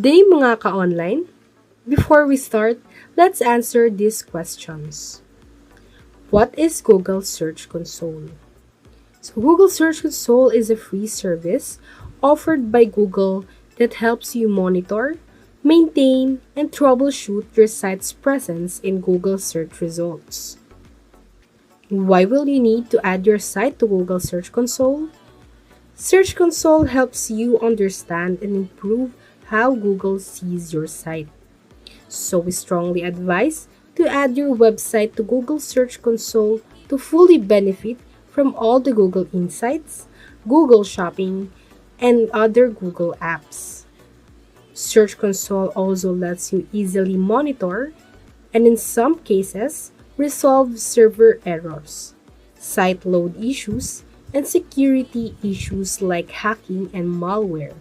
day mga ka-online! Before we start, let's answer these questions. What is Google Search Console? So Google Search Console is a free service offered by Google that helps you monitor, maintain, and troubleshoot your site's presence in Google search results. Why will you need to add your site to Google Search Console? Search Console helps you understand and improve how Google sees your site. So we strongly advise to add your website to Google Search Console to fully benefit from all the Google Insights, Google Shopping, and other Google apps. Search Console also lets you easily monitor and in some cases resolve server errors, site load issues, and security issues like hacking and malware.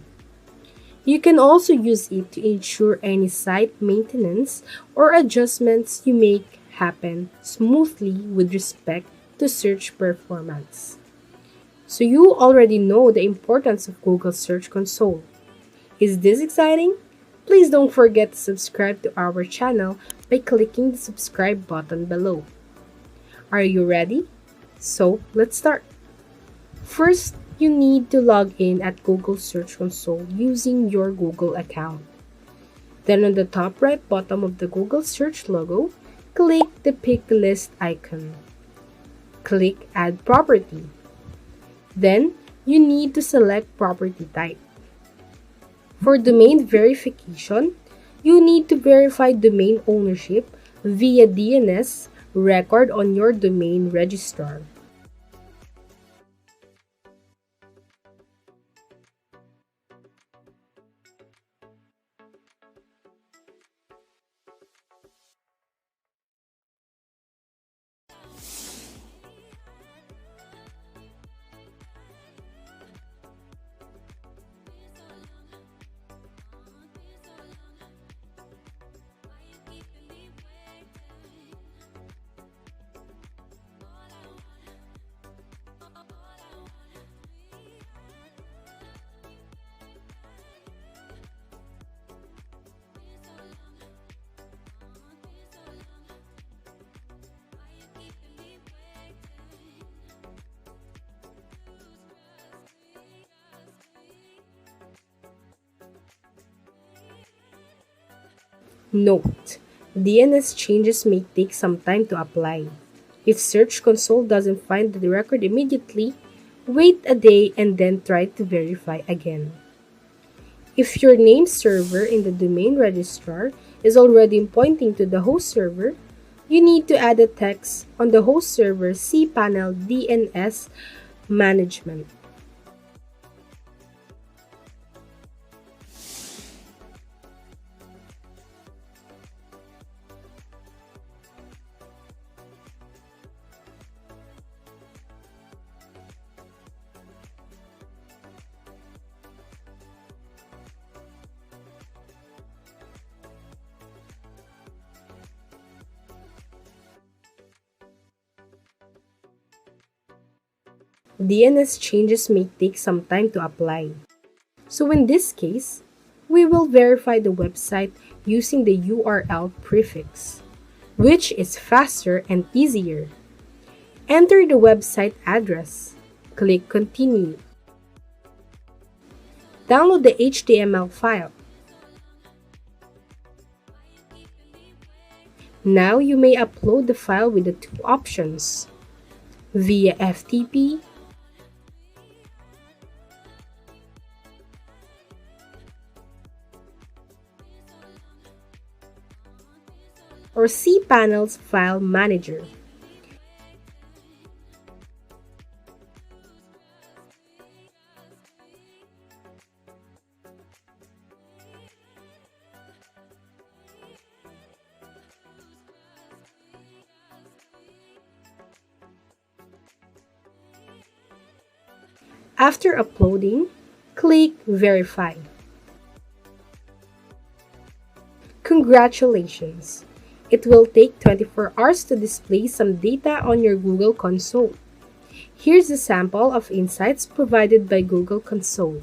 You can also use it to ensure any site maintenance or adjustments you make happen smoothly with respect to search performance. So you already know the importance of Google Search Console. Is this exciting? Please don't forget to subscribe to our channel by clicking the subscribe button below. Are you ready? So let's start. First, you need to log in at Google Search Console using your Google account. Then on the top right bottom of the Google Search logo, click the Pick List icon. Click Add Property. Then, you need to select property type. For domain verification, you need to verify domain ownership via DNS record on your domain registrar. Note: DNS changes may take some time to apply. If Search Console doesn't find the record immediately, wait a day and then try to verify again. If your name server in the domain registrar is already pointing to the host server, you need to add a text on the host server cPanel DNS management. DNS changes may take some time to apply. So in this case, we will verify the website using the URL prefix, which is faster and easier. Enter the website address. Click Continue. Download the HTML file. Now you may upload the file with the two options: via FTP or cPanel's File Manager. After uploading, click Verify. Congratulations! It will take 24 hours to display some data on your Google Console. Here's a sample of insights provided by Google Console.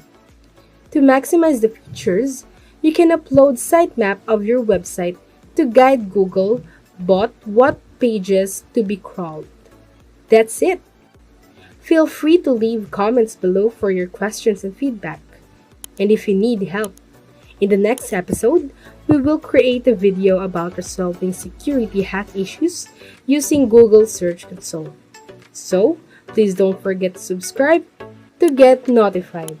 To maximize the features, You can upload sitemap of your website to guide Google bot what pages to be crawled. That's it. Feel free to leave comments below for your questions and feedback. And if you need help, in the next episode, we will create a video about resolving security hack issues using Google Search Console. So, please don't forget to subscribe to get notified.